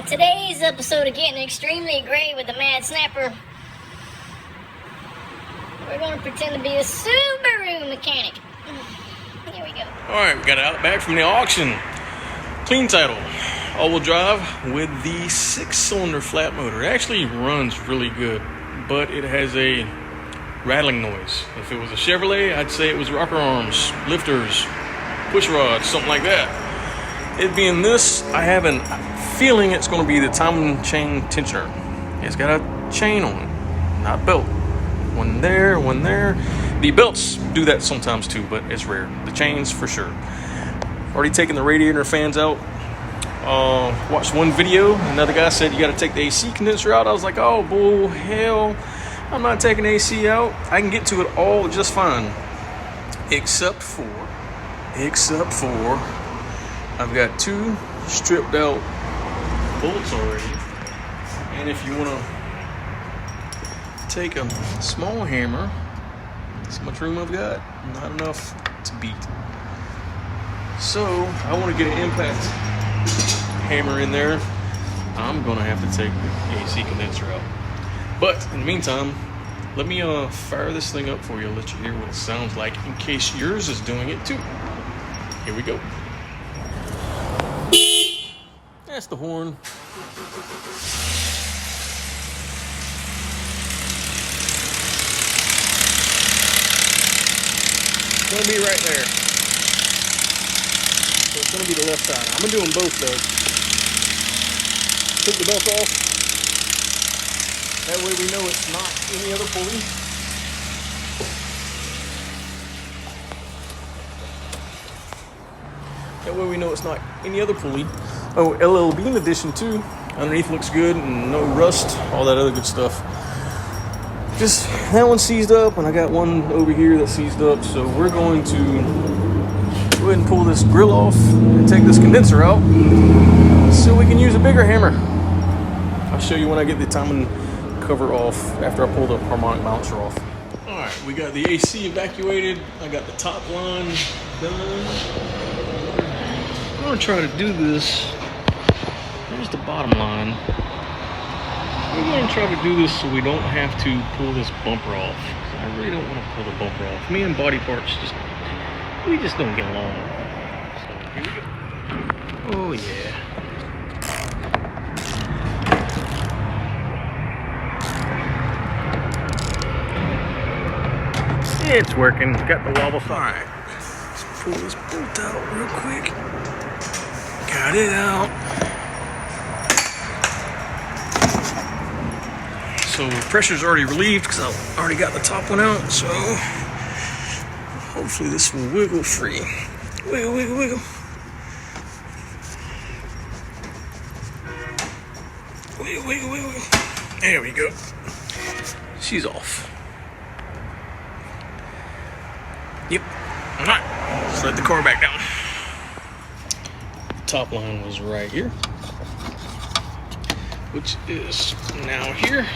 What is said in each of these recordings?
On today's episode of Getting Extremely Great with TheMadSnap'r, we're going to pretend to be a Subaru mechanic. Here we go. Alright, we got an Outback from the auction. Clean title. All-wheel drive with the 6-cylinder flat motor. It actually runs really good, but it has a rattling noise. If it was a Chevrolet, I'd say it was rocker arms, lifters, push rods, something like that. It being this, I have a feeling it's going to be the timing chain tensioner. It's got a chain on it, not belt. One there, one there. The belts do that sometimes too, but it's rare. The chains for sure. Already taken the radiator fans out. Watched one video. Another guy said you got to take the AC condenser out. I was like, oh, bull hell. I'm not taking AC out. I can get to it all just fine. Except for I've got 2 stripped out bolts already. And if you want to take a small hammer, this much room I've got, not enough to beat. So I want to get an impact hammer in there. I'm gonna have to take the AC condenser out. But in the meantime, let me fire this thing up for you, let you hear what it sounds like in case yours is doing it too. Here we go. That's the horn. It's gonna be right there. So it's gonna be the left side. I'm gonna do them both though. Took the belt off. That way we know it's not any other pulley. That way we know it's not any other pulley. Oh, LL beam addition too. Underneath looks good and no rust, all that other good stuff. Just that one seized up, and I got one over here that seized up. So we're going to go ahead and pull this grill off and take this condenser out so we can use a bigger hammer. I'll show you when I get the timing cover off after I pull the harmonic balancer off. All right, we got the AC evacuated. I got the top line done. I'm gonna try to do this. There's the bottom line. We're gonna try to do this so we don't have to pull this bumper off. I really don't want to pull the bumper off. Me and body parts we just don't get along. So here we go. Oh yeah. It's working. Got the wobble. All right. Let's pull this bolt out real quick. Got it out. So the pressure's already relieved because I already got the top one out. So hopefully this will wiggle free. Wiggle, wiggle, wiggle. Wiggle, wiggle, wiggle, wiggle. There we go. She's off. Yep. All right. Let's let the car back down. Top line was right here, which is now here.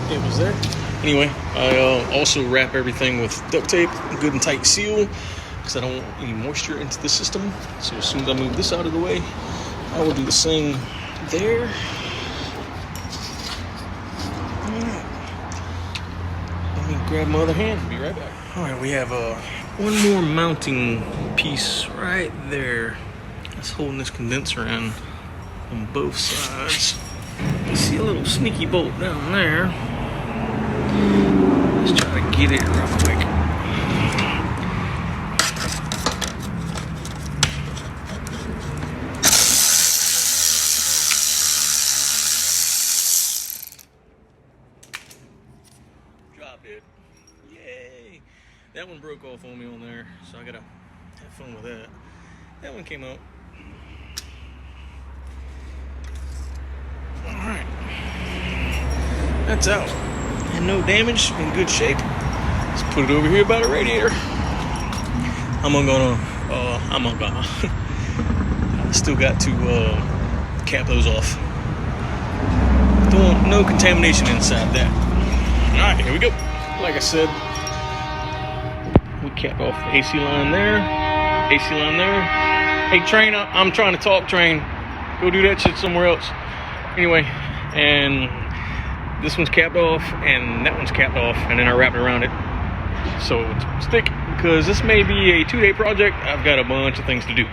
It was there. Anyway, I also wrap everything with duct tape, good and tight seal, because I don't want any moisture into the system. So as soon as I move this out of the way, I will do the same there. Let me grab my other hand and be right back. All right, we have one more mounting piece right there. That's holding this condenser in on both sides. You see a little sneaky bolt down there. Let's try to get it real quick. Dropped it. Yay! That one broke off on me on there, so I gotta have fun with that. That one came out. Alright. That's out. And no damage, in good shape. Let's put it over here by the radiator. I'm gonna I still got to cap those off. Don't want no contamination inside that. Alright, here we go. Like I said, we cap off the AC line there, AC line there, Hey, train, I'm trying to talk, train. Go do that shit somewhere else. Anyway, and this one's capped off, and that one's capped off, and then I wrap it around it. So stick, because this may be a 2-day project. I've got a bunch of things to do.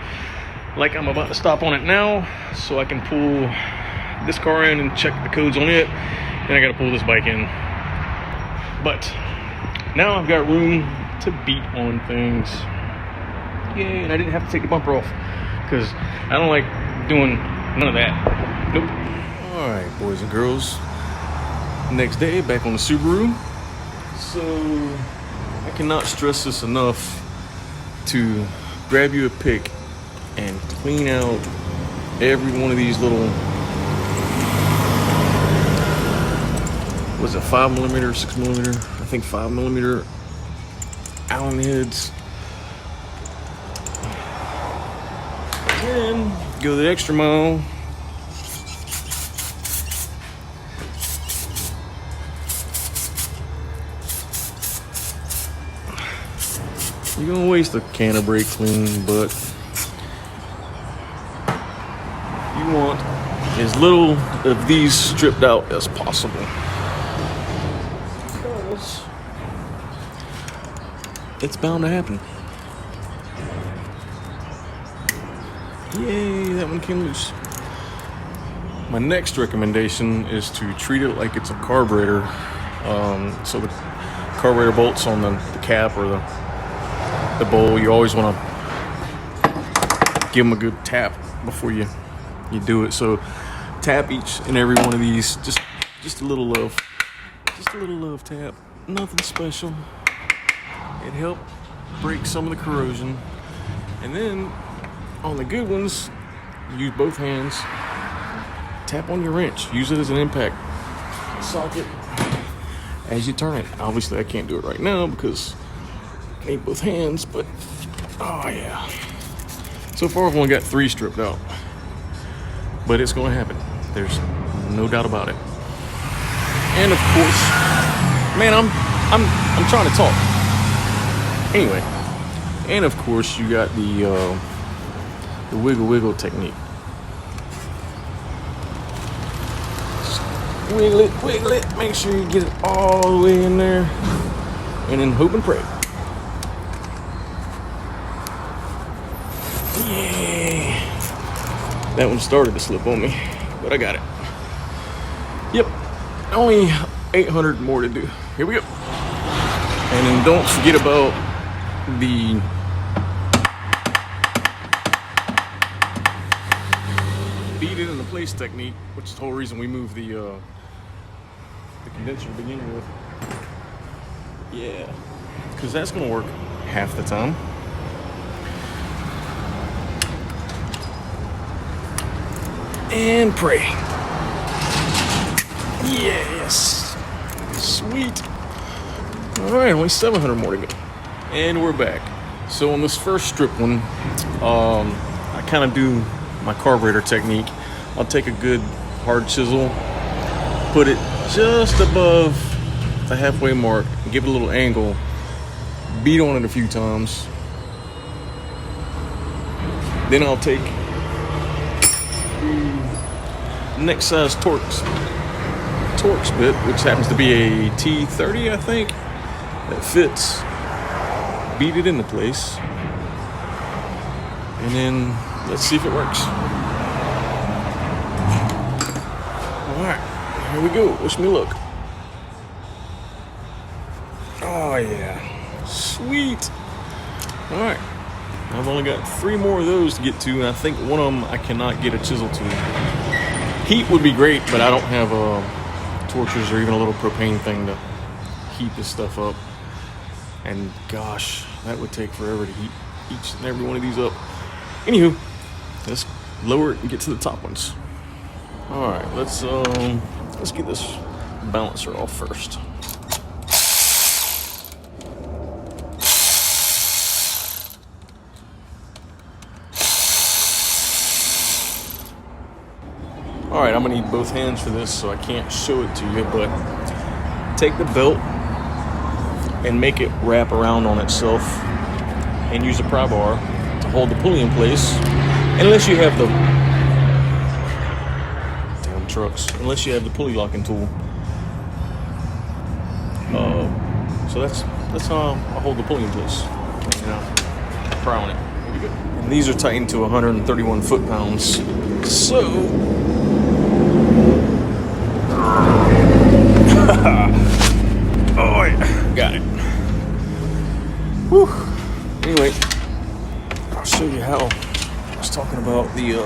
Like I'm about to stop on it now, so I can pull this car in and check the codes on it. Then I gotta pull this bike in. But now I've got room to beat on things. Yay, and I didn't have to take the bumper off, because I don't like doing none of that. Nope. Alright, boys and girls. Next day, back on the Subaru. So, I cannot stress this enough to grab you a pick and clean out every one of these little, was it 5mm, 6mm? I think 5mm Allen heads. Then go the extra mile. You're gonna waste a can of brake clean, but you want as little of these stripped out as possible. Because it's bound to happen. Yay, that one came loose. My next recommendation is to treat it like it's a carburetor. So the carburetor bolts on the cap or the bowl, you always want to give them a good tap before you do it. So tap each and every one of these, just a little love. Just a little love tap. Nothing special. It helped break some of the corrosion. And then on the good ones, use both hands. Tap on your wrench. Use it as an impact socket as you turn it. Obviously, I can't do it right now because I need both hands, but oh yeah. So far, I've only got 3 stripped out, but it's going to happen. There's no doubt about it. And of course, man, I'm trying to talk. Anyway, and of course, you got the wiggle technique. Just wiggle it, make sure you get it all the way in there, and then hope and pray. Yay. That one started to slip on me, but I got it. Yep, only 800 more to do. Here we go. And then don't forget about the beat it into place technique, which is the whole reason we moved the condenser to begin with. Yeah, because that's going to work half the time. And pray. Yes. Sweet. All right, only 700 more to go. And we're back. So on this first strip one, I kind of do my carburetor technique. I'll take a good hard chisel, put it just above the halfway mark, give it a little angle, beat on it a few times. Then I'll take the next size Torx bit, which happens to be a T30, I think, that fits. Beat it into place, and then let's see if it works. All right, here we go. Wish me luck. Oh yeah, sweet. All right, I've only got 3 more of those to get to, and I think one of them I cannot get a chisel to. Heat would be great, but I don't have torches or even a little propane thing to heat this stuff up. And gosh, that would take forever to heat each and every one of these up. Anywho, let's lower it and get to the top ones. All right, let's get this balancer off first. All right, I'm gonna need both hands for this, so I can't show it to you, but take the belt and make it wrap around on itself and use a pry bar to hold the pulley in place. unless you have the damn trucks, unless you have the pulley locking tool. So that's how I hold the pulley in place. You know, pry on it. Here we go. And these are tightened to 131 foot-pounds. So oh yeah, got it. Whew. Anyway, I'll show you how I was talking about the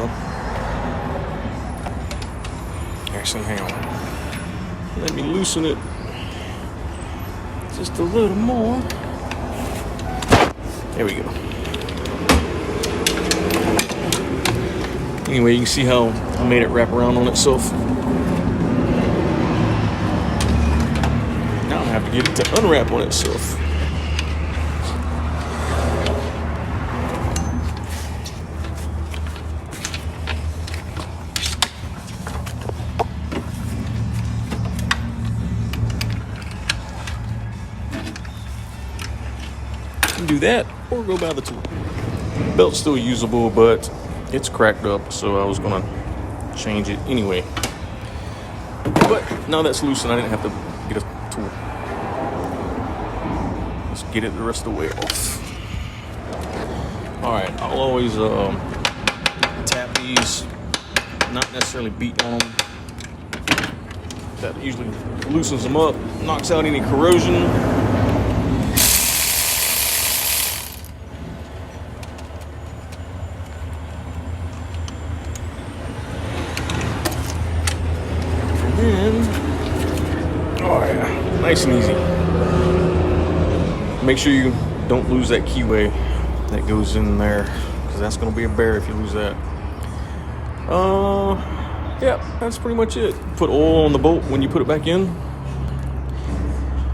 actually, hang on. Let me loosen it just a little more. There we go. Anyway, you can see how I made it wrap around on itself. Now I'm gonna have to get it to unwrap on itself. Do that or go buy the tool. Belt's still usable, but it's cracked up, so I was gonna change it anyway. But now that's loose and I didn't have to get a tool. Let's get it the rest of the way off. Alright, I'll always tap these, not necessarily beat on them. That usually loosens them up, knocks out any corrosion. Nice and easy. Make sure you don't lose that keyway that goes in there, because that's going to be a bear if you lose that. Yeah, that's pretty much it. Put oil on the bolt when you put it back in.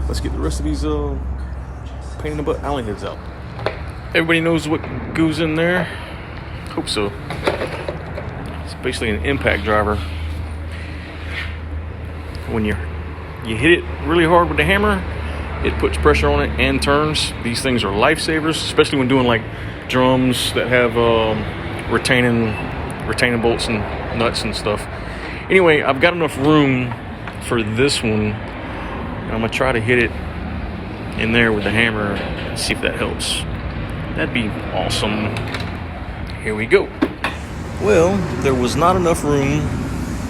Let's get the rest of these pain in the butt alley heads out. Everybody knows what goes in there. Hope so. It's basically an impact driver. When you hit it really hard with the hammer, it puts pressure on it and turns. These things are lifesavers, especially when doing like drums that have retaining bolts and nuts and stuff. Anyway, I've got enough room for this one. I'm gonna try to hit it in there with the hammer and see if that helps. That'd be awesome. Here we go. Well, there was not enough room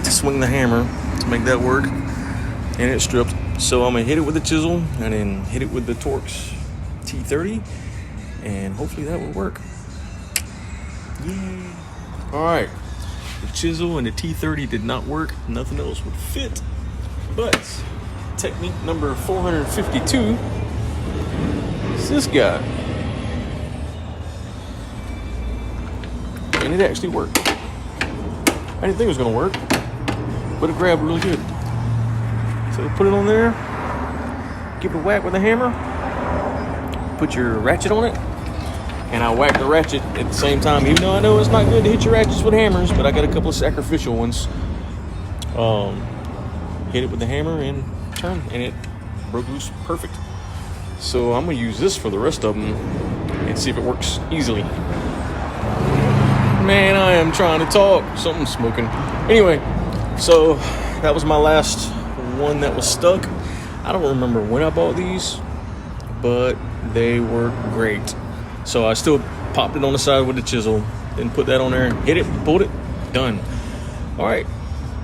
to swing the hammer to make that work, and it stripped. So I'm gonna hit it with the chisel and then hit it with the Torx T30, and hopefully that will work. Yay! All right, the chisel and the T30 did not work. Nothing else would fit. But technique number 452 is this guy, and it actually worked. I didn't think it was gonna work, but it grabbed really good. So put it on there, give it a whack with a hammer, put your ratchet on it, and I whack the ratchet at the same time, even though I know it's not good to hit your ratchets with hammers, but I got a couple of sacrificial ones. Hit it with the hammer and turn, and it broke loose perfect. So I'm gonna use this for the rest of them and see if it works easily. Man, I am trying to talk. Something's smoking. Anyway, so that was my last one that was stuck. I don't remember when I bought these, but they were great. So I still popped it on the side with the chisel, then put that on there, hit it, pulled it, done. All right,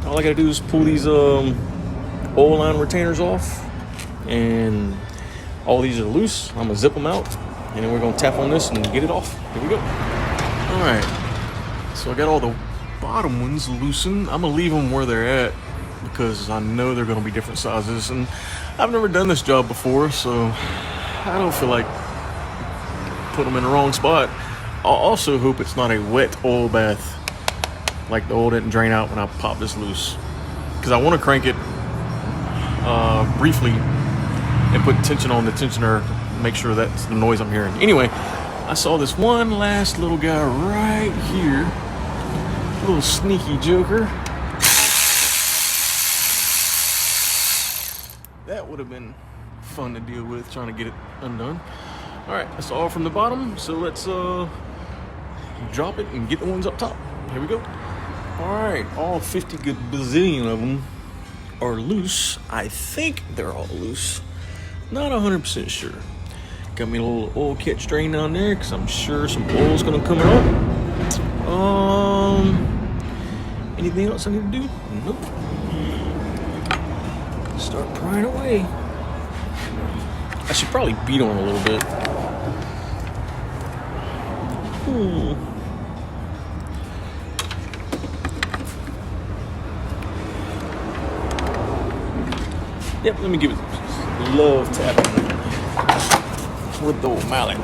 all I gotta do is pull these oil line retainers off, and all these are loose. I'm gonna zip them out, and then we're gonna tap on this and get it off. Here we go. All right, so I got all the bottom ones loosened. I'm gonna leave them where they're at because I know they're gonna be different sizes, and I've never done this job before, so I don't feel like putting them in the wrong spot. I'll also hope it's not a wet oil bath, like the oil didn't drain out when I popped this loose, because I want to crank it briefly and put tension on the tensioner, make sure that's the noise I'm hearing. Anyway, I saw this one last little guy right here, little sneaky joker. That would have been fun to deal with, trying to get it undone. All right, that's all from the bottom, so let's drop it and get the ones up top. Here we go. All right, all 50 good bazillion of them are loose. I think they're all loose. Not 100% sure. Got me a little oil catch drain down there because I'm sure some oil's gonna come out. Anything else I need to do? Nope. Start prying away. I should probably beat on a little bit. Yep, let me give it. Love tapping with the old mallet.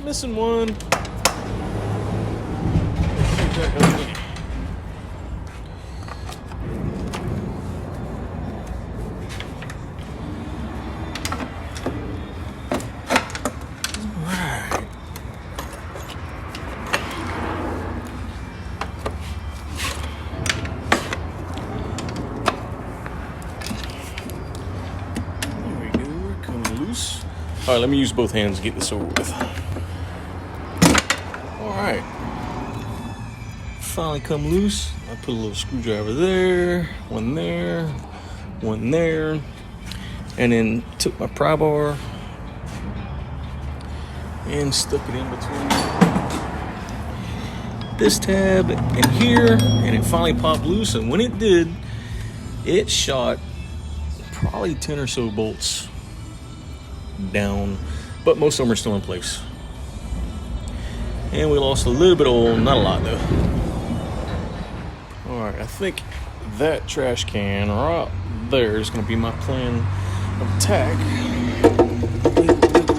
Missing one. All right, let me use both hands to get this over with. All right, finally come loose. I put a little screwdriver there, and then took my pry bar and stuck it in between this tab and here, and it finally popped loose. And when it did, it shot probably 10 or so bolts down, but most of them are still in place. And we lost a little bit of oil, not a lot though. All right, I think that trash can right there is going to be my plan of attack.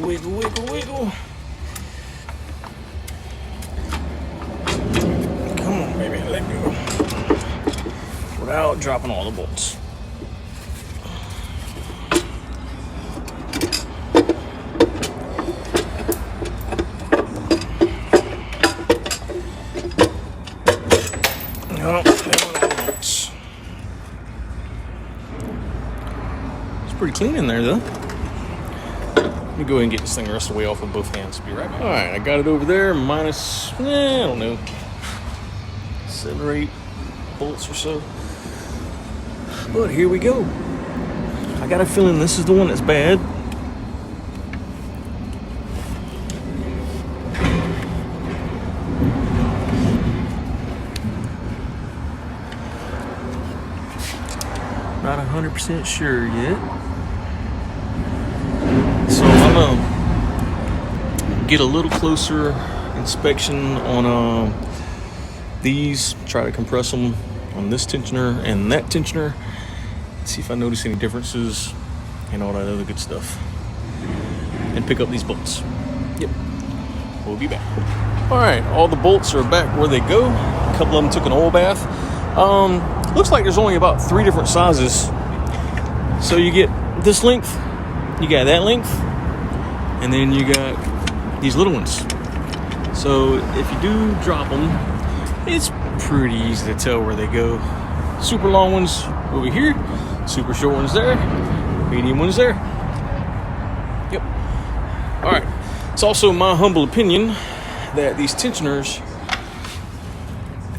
Wiggle. Come on, baby, let go. Without dropping all the bolts. Pretty clean in there though. Let me go ahead and get this thing rusted away off with both hands. Be right back. All right, I got it over there. Minus, I don't know, 7 or 8 bolts or so. But here we go. I got a feeling this is the one that's bad. Not 100% sure yet. So I'm gonna get a little closer inspection on these, try to compress them on this tensioner and that tensioner, see if I notice any differences and all that other good stuff, and pick up these bolts. Yep, we'll be back. All right, all the bolts are back where they go. A couple of them took an oil bath. Looks like there's only about 3 different sizes. So you get this length, you got that length, and then you got these little ones. So if you do drop them, it's pretty easy to tell where they go. Super long ones over here, super short ones there, medium ones there. Yep. All right. It's also my humble opinion that these tensioners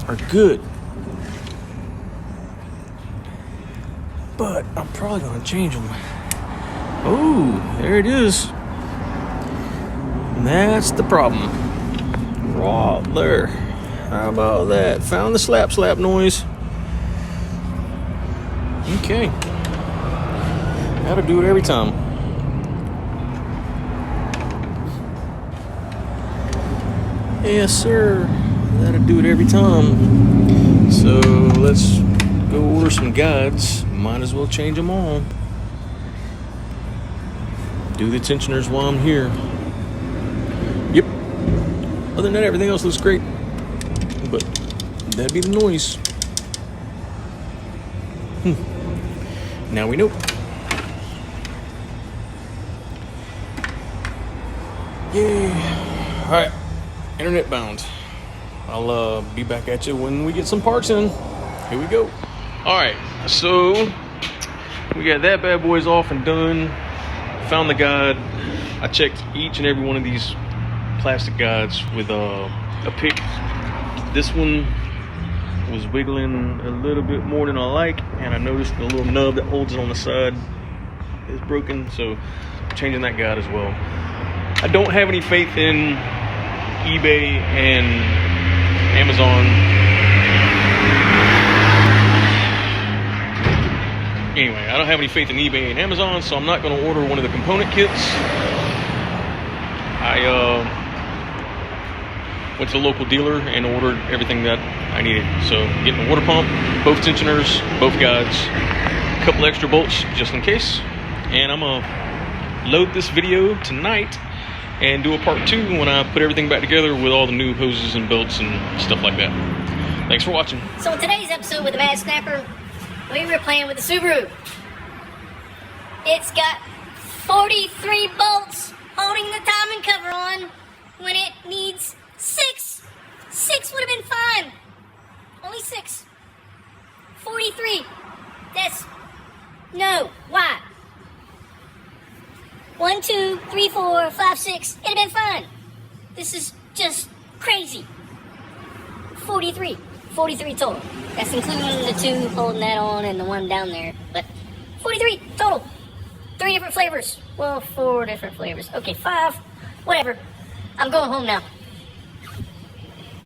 are good. But I'm probably gonna change them. Oh, there it is. And that's the problem. Right there. How about that? Found the slap noise. Okay. That'll do it every time. Yes, sir. That'll do it every time. So let's go order some guides. Might as well change them all. Do the tensioners while I'm here. Yep. Other than that, everything else looks great. But that'd be the noise. Now we know. Yay. All right. Internet bound. I'll be back at you when we get some parts in. Here we go. All right, so we got that bad boys off and done. Found the guide. I checked each and every one of these plastic guides with a pick. This one was wiggling a little bit more than I like, and I noticed the little nub that holds it on the side is broken, so I'm changing that guide as well. I don't have any faith in eBay and Amazon. Anyway, I don't have any faith in eBay and Amazon, so I'm not going to order one of the component kits. I went to the local dealer and ordered everything that I needed. So getting a water pump, both tensioners, both guides, a couple extra bolts just in case. And I'm going to load this video tonight and do a part 2 when I put everything back together with all the new hoses and belts and stuff like that. Thanks for watching. So in today's episode with the TheMadSnap'r, we were playing with the Subaru. It's got 43 bolts holding the timing cover on when it needs 6. 6 would have been fine. Only 6. 43. That's... No. Why? 1, 2, 3, 4, 5, 6. It'd have been fine. This is just crazy. 43. 43 total. That's including the 2 holding that on and the 1 down there. But 43 total. 3 different flavors. Well, 4 different flavors. Okay, 5. Whatever. I'm going home now.